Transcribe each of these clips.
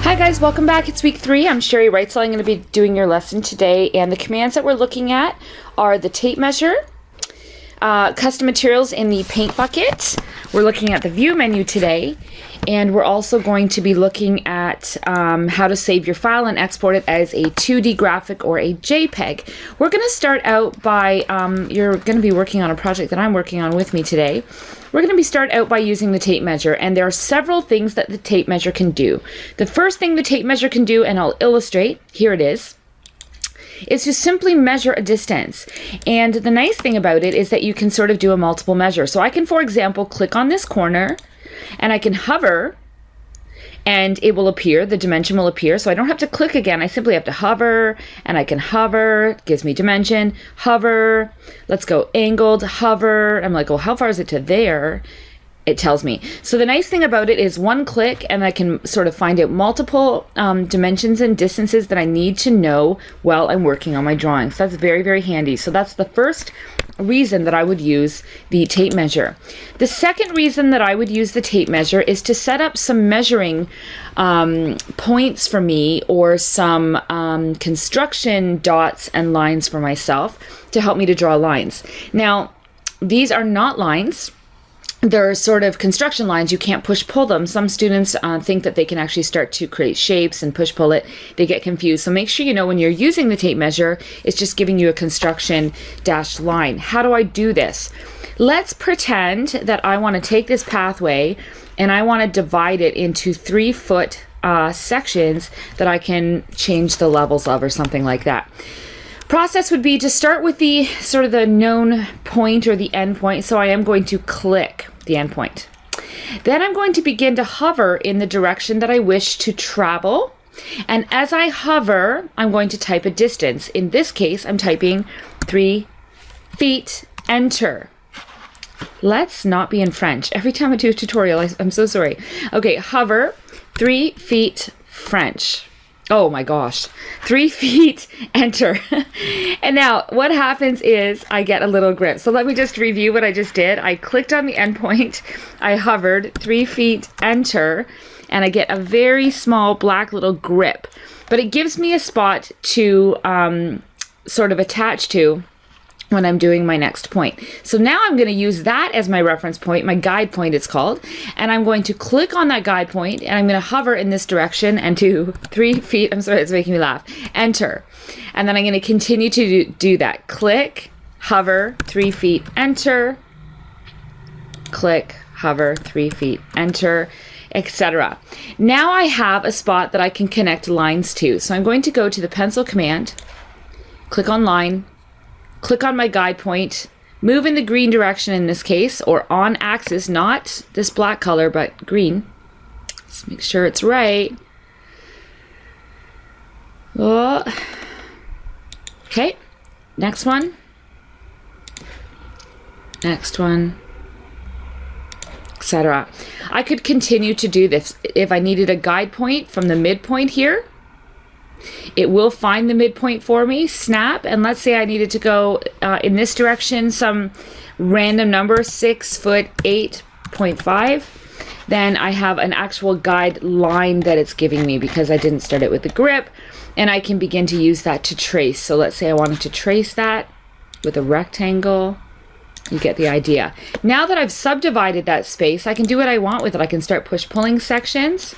Hi guys, welcome back. It's week 3. I'm Sherry Reitzel. I'm going to be doing your lesson today, and the commands that we're looking at are the tape measure, custom materials in the paint bucket. We're looking at the view menu today, and we're also going to be looking at how to save your file and export it as a 2D graphic or a JPEG. We're going to start out by, you're going to be working on a project that I'm working on with me today. We're going to start out by using the tape measure, and there are several things that the tape measure can do. The first thing the tape measure can do, and I'll illustrate, here it is to simply measure a distance. And the nice thing about it is that you can sort of do a multiple measure. So I can, for example, click on this corner, and I can hover, and it will appear, the dimension will appear. So I don't have to click again. I simply have to hover, and I can hover, it gives me dimension, hover, let's go angled, hover. I'm like, well, how far is it to there? It tells me. So the nice thing about it is one click, and I can sort of find out multiple dimensions and distances that I need to know while I'm working on my drawings. So that's very, very handy. So that's the first reason that I would use the tape measure. The second reason that I would use the tape measure is to set up some measuring points for me, or some construction dots and lines for myself to help me to draw lines. Now, these are not lines. They're sort of construction lines. You can't push-pull them. Some students think that they can actually start to create shapes and push-pull it. They get confused. So make sure you know when you're using the tape measure, it's just giving you a construction dashed line. How do I do this? Let's pretend that I want to take this pathway and I want to divide it into 3-foot sections that I can change the levels of, or something like that. Process would be to start with the sort of the known point or the end point. So I am going to click the end point. Then I'm going to begin to hover in the direction that I wish to travel. And as I hover, I'm going to type a distance. In this case, I'm typing 3 feet, enter. Let's not be in French. Every time I do a tutorial, I'm so sorry. Okay, hover, 3 feet, French. Oh my gosh, 3 feet, enter. And now what happens is I get a little grip. So let me just review what I just did. I clicked on the endpoint, I hovered, 3 feet, enter, and I get a very small black little grip. But it gives me a spot to sort of attach to when I'm doing my next point. So now I'm going to use that as my reference point, my guide point it's called, and I'm going to click on that guide point, and I'm going to hover in this direction and do 3 feet, I'm sorry, it's making me laugh, enter. And then I'm going to continue to do that. Click, hover, 3 feet, enter, click, hover, 3 feet, enter, etc. Now I have a spot that I can connect lines to. So I'm going to go to the pencil command, click on line, click on my guide point, move in the green direction in this case, or on axis, not this black color, but green. Let's make sure it's right. Oh. Okay, next one. Next one, etc. I could continue to do this. If I needed a guide point from the midpoint here, it will find the midpoint for me, snap, and let's say I needed to go in this direction, some random number, 6 foot 8.5, then I have an actual guide line that it's giving me because I didn't start it with the grip, and I can begin to use that to trace. So let's say I wanted to trace that with a rectangle. You get the idea. Now that I've subdivided that space, I can do what I want with it. I can start push-pulling sections.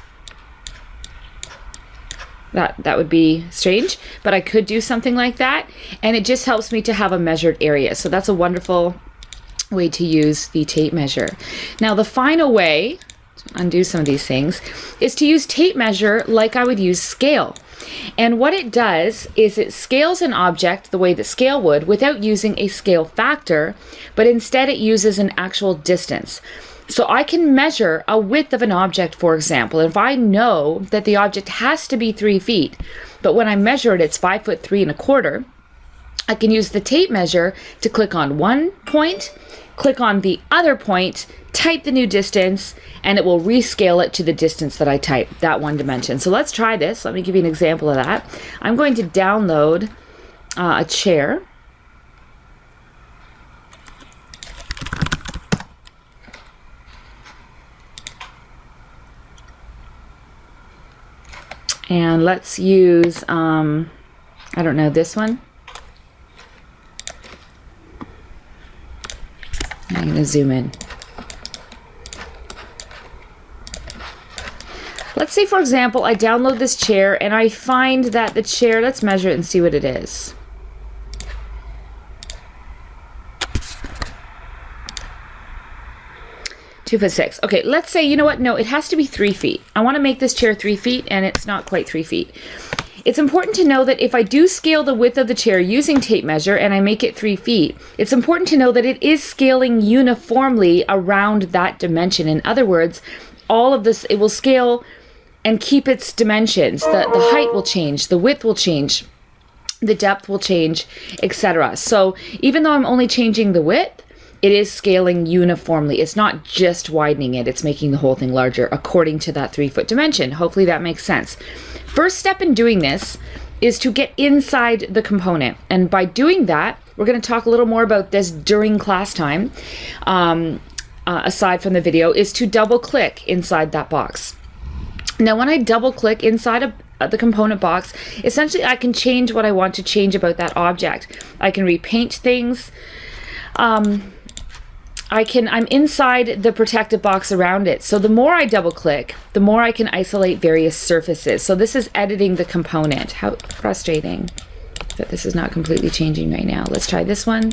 That would be strange, but I could do something like that, and it just helps me to have a measured area. So that's a wonderful way to use the tape measure. Now the final way, to undo some of these things, is to use tape measure like I would use scale. And what it does is it scales an object the way that scale would without using a scale factor, but instead it uses an actual distance. So I can measure a width of an object, for example. If I know that the object has to be 3 feet, but when I measure it, it's 5 foot 3 1/4, I can use the tape measure to click on one point, click on the other point, type the new distance, and it will rescale it to the distance that I typed, that one dimension. So let's try this. Let me give you an example of that. I'm going to download a chair. And let's use, I don't know, this one. I'm going to zoom in. Let's say, for example, I download this chair and I find that the chair, let's measure it and see what it is. $2'6". Okay, let's say, you know what? No, it has to be 3 feet. I want to make this chair 3 feet and it's not quite 3 feet. It's important to know that if I do scale the width of the chair using tape measure and I make it 3 feet, it's important to know that it is scaling uniformly around that dimension. In other words, all of this, it will scale and keep its dimensions. The height will change, the width will change, the depth will change, etc. So even though I'm only changing the width, it is scaling uniformly. It's not just widening it, it's making the whole thing larger according to that 3-foot dimension. Hopefully that makes sense. First step in doing this is to get inside the component. And by doing that, we're going to talk a little more about this during class time, aside from the video, is to double click inside that box. Now, when I double click inside of the component box, essentially I can change what I want to change about that object. I can repaint things. I'm inside the protective box around it. So the more I double click, the more I can isolate various surfaces. So this is editing the component. How frustrating that this is not completely changing right now. Let's try this one.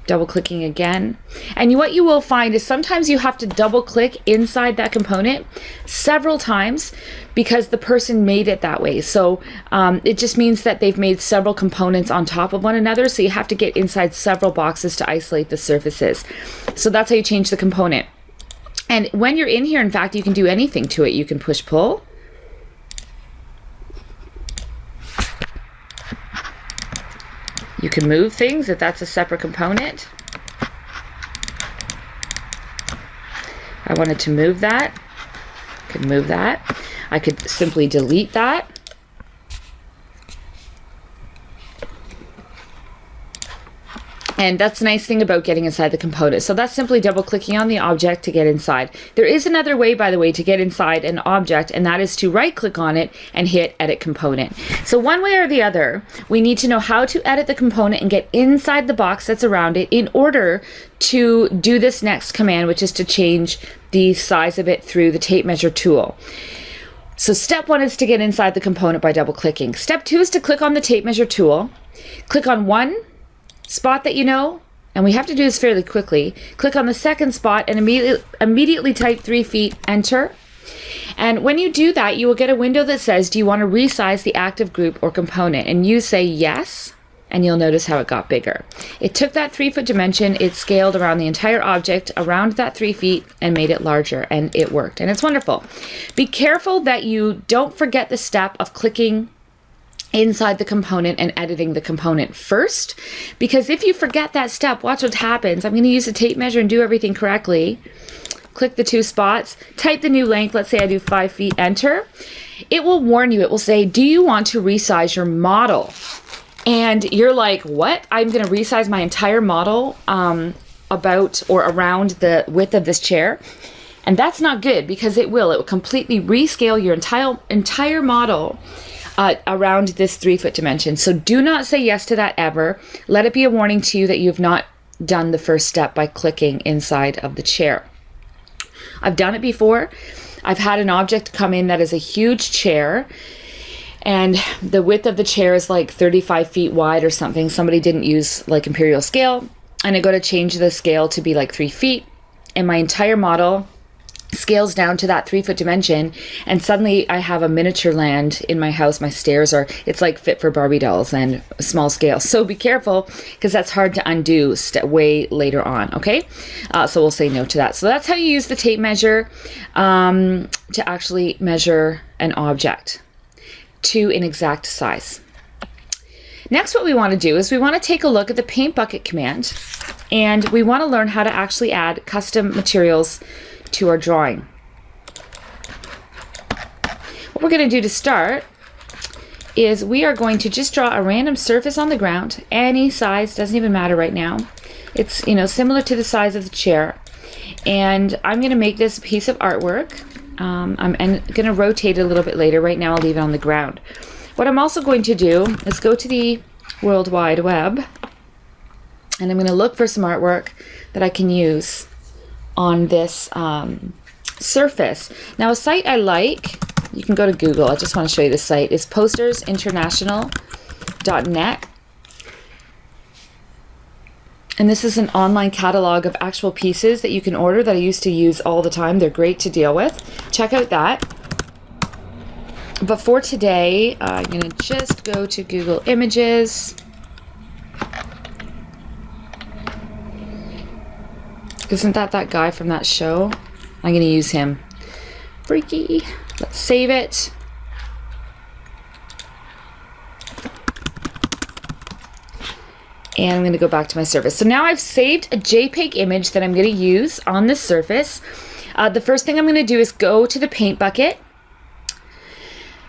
Double clicking again. And what you will find is sometimes you have to double click inside that component several times because the person made it that way. So it just means that they've made several components on top of one another. So you have to get inside several boxes to isolate the surfaces. So that's how you change the component. And when you're in here, in fact, you can do anything to it. You can push pull. You can move things if that's a separate component. I wanted to move that. I could move that. I could simply delete that. And that's the nice thing about getting inside the component. So that's simply double clicking on the object to get inside. There is another way, by the way, to get inside an object, and that is to right click on it and hit edit component. So one way or the other, we need to know how to edit the component and get inside the box that's around it in order to do this next command, which is to change the size of it through the tape measure tool. So step 1 is to get inside the component by double clicking. Step 2 is to click on the tape measure tool, click on one spot that you know, and we have to do this fairly quickly. Click on the second spot and immediately type 3 feet, enter. And when you do that, you will get a window that says, do you want to resize the active group or component? And you say yes, and you'll notice how it got bigger. It took that 3-foot dimension, it scaled around the entire object around that 3 feet and made it larger, and it worked. And it's wonderful. Be careful that you don't forget the step of clicking inside the component and editing the component first, because if you forget that step, watch what happens. I'm going to use the tape measure and do everything correctly. Click the 2 spots, type the new length, let's say I do 5 feet, enter. It will warn you, it will say, do you want to resize your model? And you're like, what? I'm going to resize my entire model about or around the width of this chair? And that's not good, because it will completely rescale your entire model around this 3-foot dimension. So do not say yes to that ever. Let it be a warning to you that you have not done the first step by clicking inside of the chair. I've done it before. I've had an object come in that is a huge chair, and the width of the chair is like 35 feet wide or something. Somebody didn't use like imperial scale, and I go to change the scale to be like 3 feet, and my entire model scales down to that 3-foot dimension, and suddenly I have a miniature land in my house. My stairs it's like fit for Barbie dolls and small scale. So be careful, because that's hard to undo way later on, okay? So we'll say no to that. So that's how you use the tape measure to actually measure an object to an exact size. Next, what we want to do is we want to take a look at the paint bucket command, and we want to learn how to actually add custom materials to our drawing. What we're going to do to start is we are going to just draw a random surface on the ground, any size, doesn't even matter right now. It's, similar to the size of the chair. And I'm going to make this piece of artwork. I'm going to rotate it a little bit later. Right now I'll leave it on the ground. What I'm also going to do is go to the World Wide Web, and I'm going to look for some artwork that I can use on this surface. Now, a site I like, you can go to Google, I just want to show you the site, is postersinternational.net. And this is an online catalog of actual pieces that you can order that I used to use all the time. They're great to deal with. Check out that. But for today, I'm going to just go to Google Images. Isn't that guy from that show? I'm going to use him. Freaky. Let's save it. And I'm going to go back to my surface. So now I've saved a JPEG image that I'm going to use on this surface. The first thing I'm going to do is go to the paint bucket.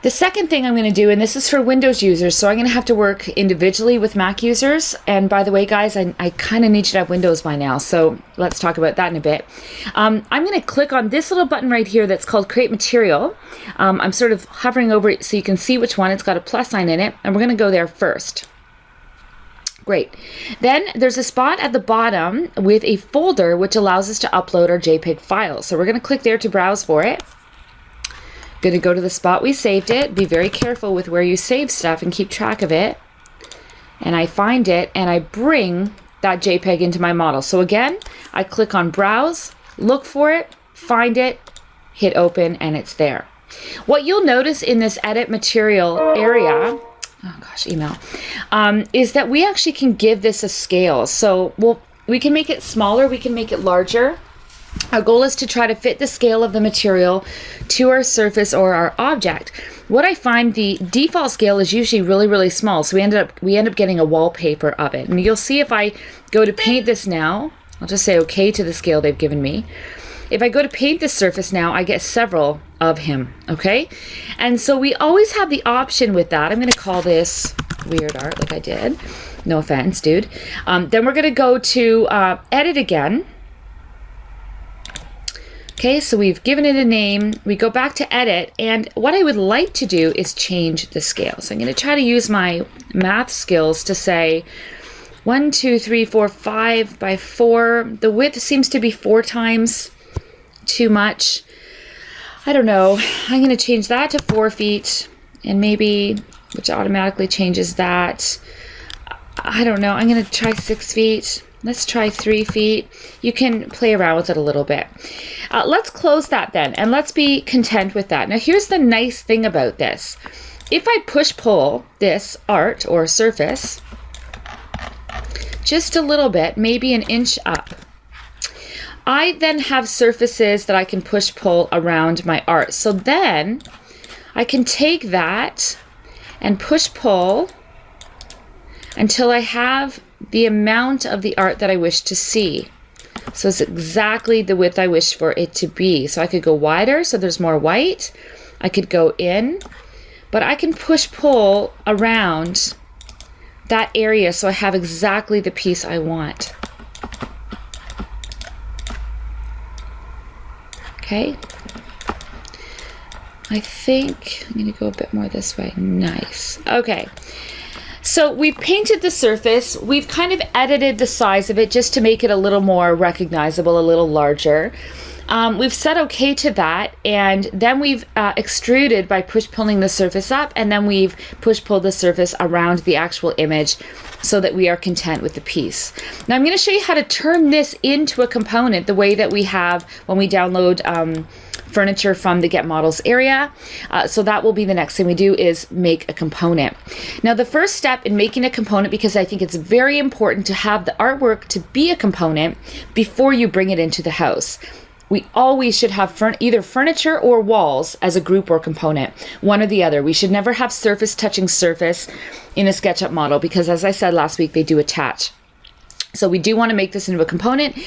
The second thing I'm going to do, and this is for Windows users, so I'm going to have to work individually with Mac users. And by the way, guys, I kind of need you to have Windows by now, so let's talk about that in a bit. I'm going to click on this little button right here that's called Create Material. I'm sort of hovering over it so you can see which one. It's got a plus sign in it, and we're going to go there first. Great. Then there's a spot at the bottom with a folder which allows us to upload our JPEG files. So we're going to click there to browse for it. Going to go to the spot we saved it. Be very careful with where you save stuff and keep track of it. And I find it and I bring that JPEG into my model. So again, I click on Browse, look for it, find it, hit Open, and it's there. What you'll notice in this Edit Material area, email, is that we actually can give this a scale. So we can make it smaller, we can make it larger. Our goal is to try to fit the scale of the material to our surface or our object. What I find, the default scale is usually really, really small, so we end up getting a wallpaper of it. And you'll see if I go to paint this now, I'll just say okay to the scale they've given me. If I go to paint this surface now, I get several of him, okay? And so we always have the option with that. I'm going to call this weird art like I did. No offense, dude. Then we're going to go to Edit again. Okay, so we've given it a name. We go back to Edit, and what I would like to do is change the scale. So I'm going to try to use my math skills to say 1, 2, 3, 4, 5 by 4. The width seems to be 4 times too much. I don't know. I'm going to change that to 4 feet, and maybe, which automatically changes that. I don't know. I'm going to try 6 feet. Let's try 3 feet. You can play around with it a little bit. Let's close that then, and let's be content with that. Now, here's the nice thing about this. If I push-pull this art or surface just a little bit, maybe an inch up, I then have surfaces that I can push-pull around my art. So then I can take that and push-pull until I have the amount of the art that I wish to see. So it's exactly the width I wish for it to be. So I could go wider so there's more white. I could go in, but I can push-pull around that area so I have exactly the piece I want. Okay. I think I'm going to go a bit more this way. Nice. Okay. So we've painted the surface. We've kind of edited the size of it just to make it a little more recognizable, a little larger. We've said okay to that, and then we've extruded by push-pulling the surface up, and then we've push-pulled the surface around the actual image so that we are content with the piece. Now I'm going to show you how to turn this into a component the way that we have when we download furniture from the Get Models area. So that will be the next thing we do, is make a component. Now the first step in making a component, because I think it's very important to have the artwork to be a component before you bring it into the house. We always should have either furniture or walls as a group or component, one or the other. We should never have surface touching surface in a SketchUp model because, as I said last week, they do attach. So we do want to make this into a component.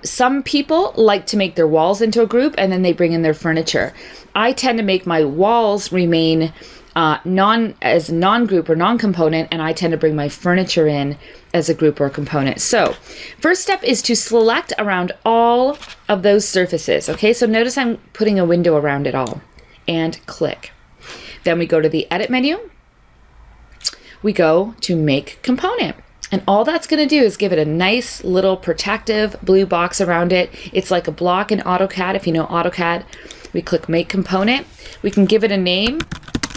Some people like to make their walls into a group and then they bring in their furniture. I tend to make my walls remain as a non-group or non-component, and I tend to bring my furniture in as a group or component. So first step is to select around all of those surfaces. Okay, so notice I'm putting a window around it all, and click. Then we go to the edit menu. We go to make component. And all that's going to do is give it a nice little protective blue box around it. It's like a block in AutoCAD, if you know AutoCAD. We click make component. We can give it a name.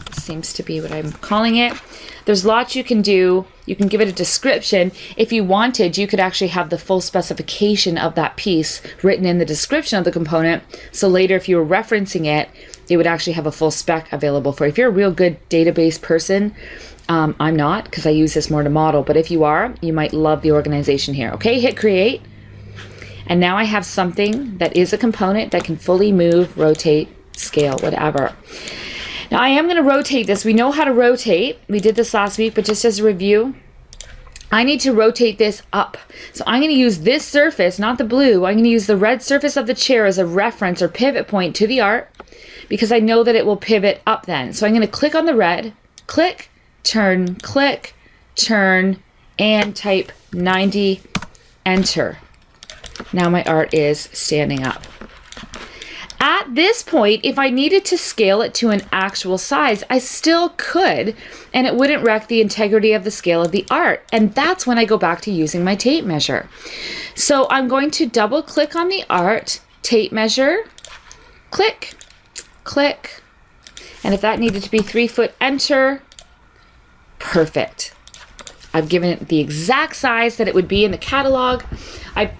This seems to be what I'm calling it. There's lots you can do. You can give it a description. If you wanted, you could actually have the full specification of that piece written in the description of the component. So later, if you were referencing it, it would actually have a full spec available for you. If you're a real good database person, I'm not, because I use this more to model, but if you are, you might love the organization here. Okay, hit create. And now I have something that is a component that can fully move, rotate, scale, whatever. Now I am going to rotate this. We know how to rotate. We did this last week, but just as a review, I need to rotate this up. So I'm going to use this surface, not the blue. I'm going to use the red surface of the chair as a reference or pivot point to the art, because I know that it will pivot up then. So I'm going to click on the red, click, click, turn, and type 90, enter. Now my art is standing up. At this point, if I needed to scale it to an actual size, I still could, and it wouldn't wreck the integrity of the scale of the art. And that's when I go back to using my tape measure. So I'm going to double click on the art, tape measure, click, click. And if that needed to be 3 foot, enter. Perfect. I've given it the exact size that it would be in the catalog. I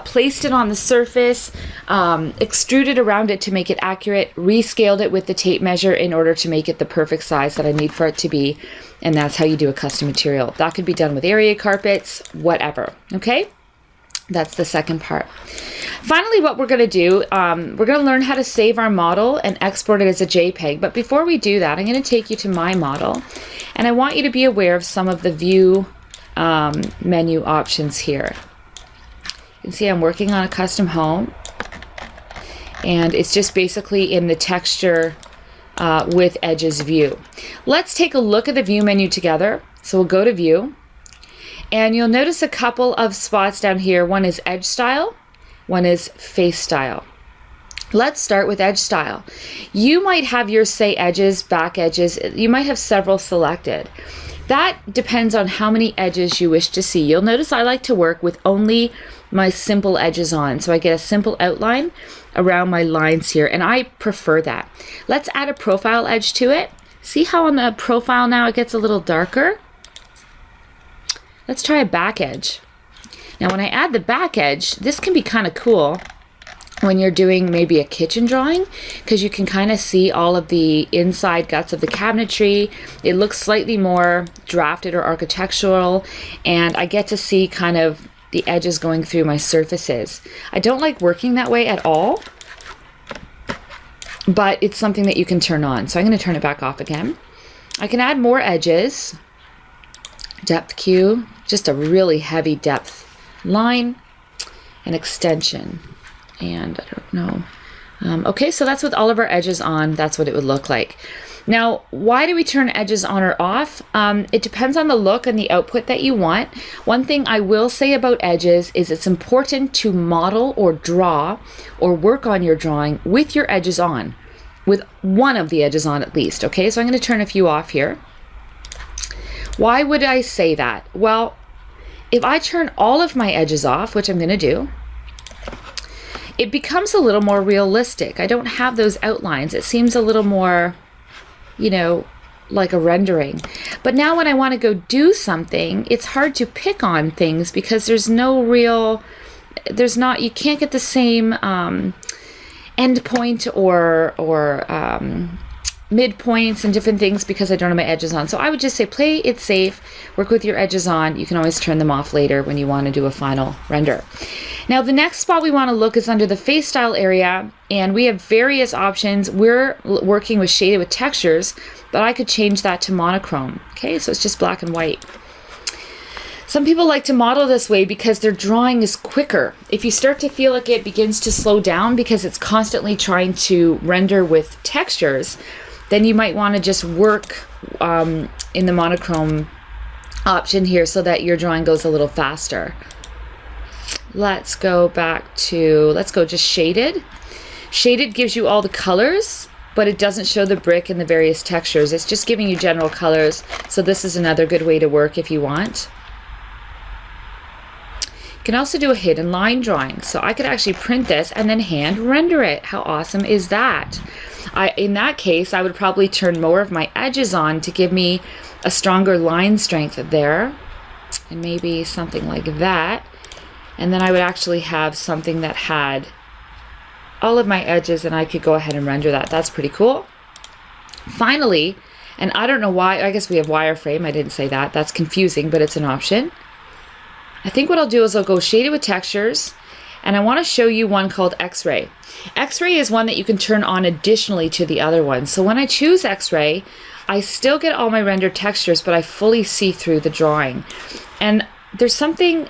placed it on the surface, extruded around it to make it accurate, rescaled it with the tape measure in order to make it the perfect size that I need for it to be. And that's how you do a custom material. That could be done with area carpets, whatever. Okay? That's the second part. Finally, what we're going to do, we're going to learn how to save our model and export it as a JPEG. But before we do that, I'm going to take you to my model. And I want you to be aware of some of the view menu options here. You can see I'm working on a custom home. And it's just basically in the texture with edges view. Let's take a look at the view menu together. So we'll go to view. And you'll notice a couple of spots down here. One is edge style, one is face style. Let's start with edge style. You might have your say edges, back edges. You might have several selected. That depends on how many edges you wish to see. You'll notice I like to work with only my simple edges on. So I get a simple outline around my lines here, and I prefer that. Let's add a profile edge to it. See how on the profile now it gets a little darker? Let's try a back edge. Now when I add the back edge, this can be kind of cool when you're doing maybe a kitchen drawing, because you can kind of see all of the inside guts of the cabinetry. It looks slightly more drafted or architectural, and I get to see kind of the edges going through my surfaces. I don't like working that way at all, but it's something that you can turn on. So I'm going to turn it back off again. I can add more edges. Depth cue, just a really heavy depth line, and extension. And I don't know. Okay, so that's with all of our edges on. That's what it would look like. Now, why do we turn edges on or off? It depends on the look and the output that you want. One thing I will say about edges is it's important to model or draw or work on your drawing with your edges on, with one of the edges on at least. Okay, so I'm going to turn a few off here. Why would I say that? Well, if I turn all of my edges off, which I'm going to do, it becomes a little more realistic. I don't have those outlines. It seems a little more, you know, like a rendering. But now when I want to go do something, it's hard to pick on things because there's no real, you can't get the same end point or midpoints and different things because I don't have my edges on. So I would just say play it safe, work with your edges on. You can always turn them off later when you want to do a final render. Now the next spot we want to look is under the face style area, and we have various options. We're working with shaded with textures, but I could change that to monochrome. Okay, so it's just black and white. Some people like to model this way because their drawing is quicker. If you start to feel like it begins to slow down because it's constantly trying to render with textures, then you might want to just work in the monochrome option here so that your drawing goes a little faster. Let's go just shaded. Shaded gives you all the colors, but it doesn't show the brick and the various textures. It's just giving you general colors. So this is another good way to work if you want. You can also do a hidden line drawing. So I could actually print this and then hand render it. How awesome is that? In that case, I would probably turn more of my edges on to give me a stronger line strength there. And maybe something like that. And then I would actually have something that had all of my edges, and I could go ahead and render that. That's pretty cool. Finally, and I don't know why, I guess we have wireframe. I didn't say that. That's confusing, but it's an option. I think what I'll do is I'll go shaded with textures, and I want to show you one called X-ray. X-ray is one that you can turn on additionally to the other one. So when I choose X-ray, I still get all my rendered textures, but I fully see through the drawing. And there's something,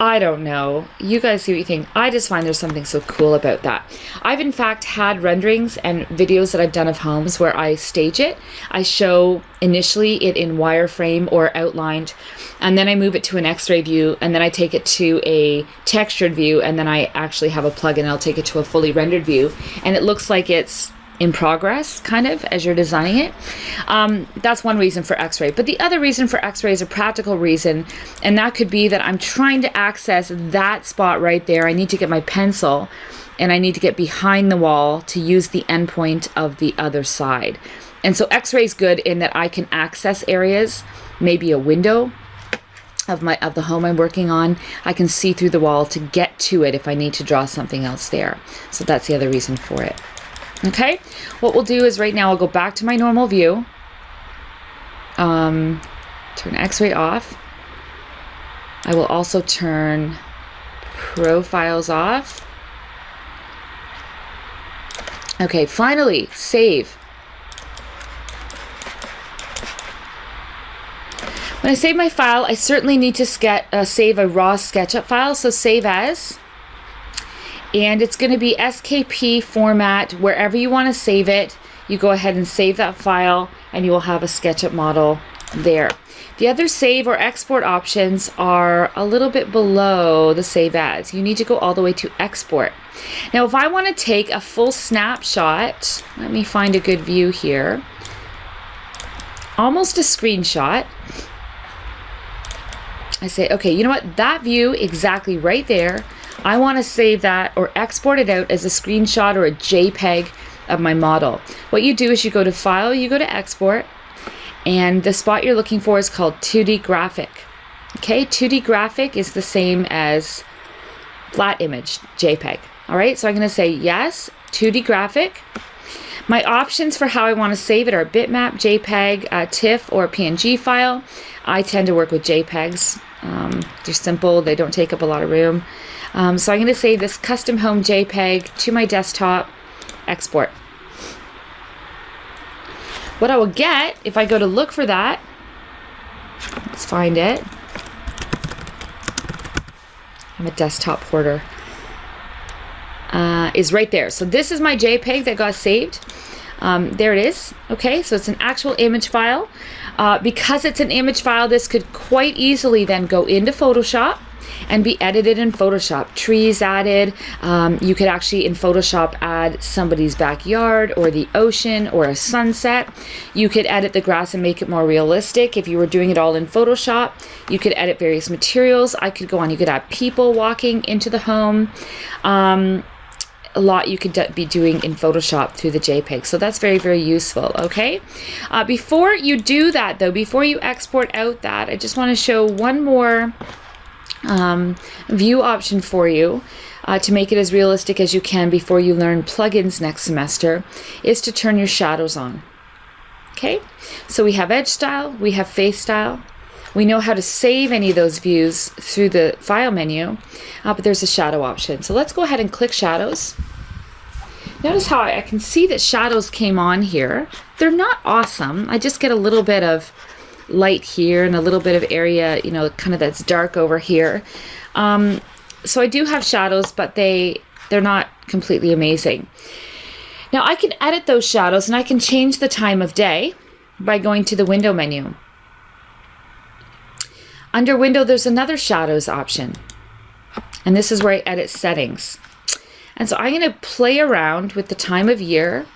I don't know, you guys see what you think. I just find there's something so cool about that. I've in fact had renderings and videos that I've done of homes where I stage it. I show initially it in wireframe or outlined, and then I move it to an X-ray view, and then I take it to a textured view, and then I actually have a plugin. I'll take it to a fully rendered view, and it looks like it's in progress, kind of, as you're designing it. That's one reason for X-ray. But the other reason for X-ray is a practical reason, and that could be that I'm trying to access that spot right there. I need to get my pencil, and I need to get behind the wall to use the endpoint of the other side. And so X-ray is good in that I can access areas, maybe a window of the home I'm working on. I can see through the wall to get to it if I need to draw something else there. So that's the other reason for it. Okay, what we'll do is right now I'll go back to my normal view, turn X-ray off. I will also turn profiles off. Okay, finally, save. When I save my file, I certainly need to save a raw SketchUp file, so save as. And it's going to be SKP format. Wherever you want to save it, you go ahead and save that file, and you will have a SketchUp model there. The other save or export options are a little bit below the save as. You need to go all the way to export. Now, if I want to take a full snapshot, let me find a good view here. Almost a screenshot. I say, okay, you know what? That view exactly right there, I want to save that or export it out as a screenshot or a JPEG of my model. What you do is you go to File, you go to Export, and the spot you're looking for is called 2D Graphic. Okay, 2D Graphic is the same as flat image, JPEG. All right, so I'm going to say yes, 2D Graphic. My options for how I want to save it are bitmap, JPEG, TIFF, or PNG file. I tend to work with JPEGs. They're simple, they don't take up a lot of room. So I'm going to save this custom home JPEG to my desktop, export. What I will get if I go to look for that, let's find it. I'm a desktop hoarder. Is right there. So this is my JPEG that got saved. There it is. Okay, so it's an actual image file. Because it's an image file, this could quite easily then go into Photoshop and be edited in Photoshop. Trees added. You could actually in Photoshop add somebody's backyard or the ocean or a sunset. You could edit the grass and make it more realistic. If you were doing it all in Photoshop, you could edit various materials. I could go on. You could add people walking into the home. A lot you could be doing in Photoshop through the JPEG. So that's very, very useful, okay? Before you do that though, before you export out that, I just want to show one more view option for you to make it as realistic as you can before you learn plugins next semester, is to turn your shadows on. Okay, so we have edge style, we have face style. We know how to save any of those views through the file menu, but there's a shadow option. So let's go ahead and click shadows. Notice how I can see that shadows came on here. They're not awesome. I just get a little bit of light here and a little bit of area, you know, kind of that's dark over here. So I do have shadows, but they're not completely amazing. Now I can edit those shadows and I can change the time of day by going to the window menu. Under window, there's another shadows option. And this is where I edit settings. And so I'm going to play around with the time of year,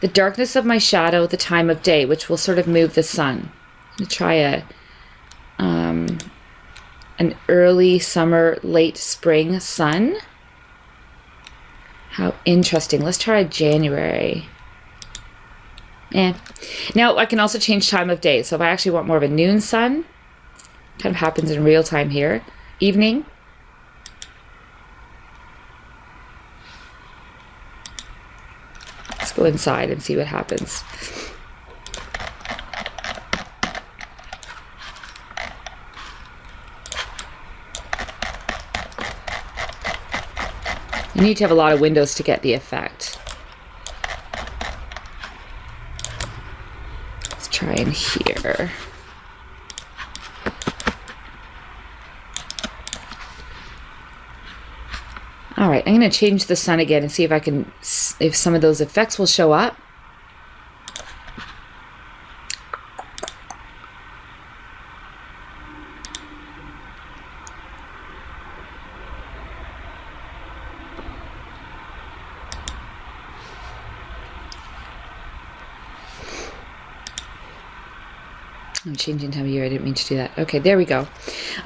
the darkness of my shadow, the time of day, which will sort of move the sun. I'm going to try an early summer, late spring sun. How interesting. Let's try January. Now I can also change time of day. So if I actually want more of a noon sun, kind of happens in real time here. Evening. Let's go inside and see what happens. You need to have a lot of windows to get the effect. Let's try in here. All right, I'm going to change the sun again and see if some of those effects will show up. I'm changing time of year. I didn't mean to do that. Okay, there we go.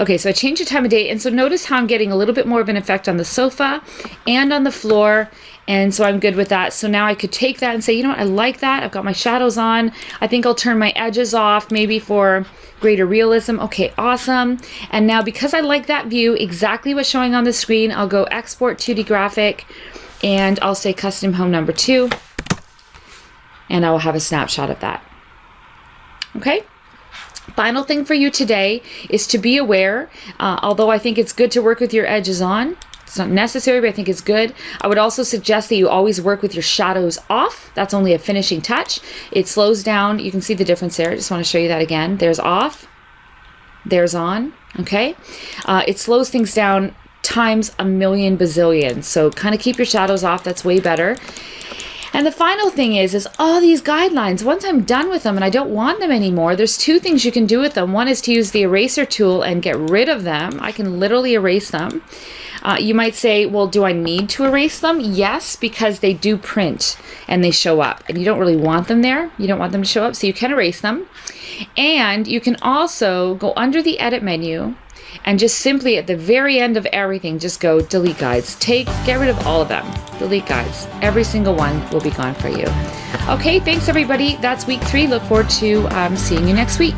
Okay, so I changed the time of day. And so notice how I'm getting a little bit more of an effect on the sofa and on the floor. And so I'm good with that. So now I could take that and say, you know what, I like that. I've got my shadows on. I think I'll turn my edges off maybe for greater realism. Okay, awesome. And now because I like that view, exactly what's showing on the screen, I'll go export 2D graphic and I'll say custom home number 2. And I will have a snapshot of that. Okay. Final thing for you today is to be aware, although I think it's good to work with your edges on. It's not necessary, but I think it's good. I would also suggest that you always work with your shadows off. That's only a finishing touch. It slows down. You can see the difference there. I just want to show you that again. There's off. There's on. Okay. It slows things down times a million bazillion. So kind of keep your shadows off. That's way better. And the final thing is all these guidelines, once I'm done with them and I don't want them anymore, there's 2 things you can do with them. One is to use the eraser tool and get rid of them. I can literally erase them. You might say, well, do I need to erase them? Yes, because they do print and they show up. And you don't really want them there. You don't want them to show up, so you can erase them. And you can also go under the edit menu and just simply at the very end of everything, just go delete guides. Get rid of all of them. Delete guides. Every single one will be gone for you. Okay, thanks everybody. That's week 3. Look forward to seeing you next week.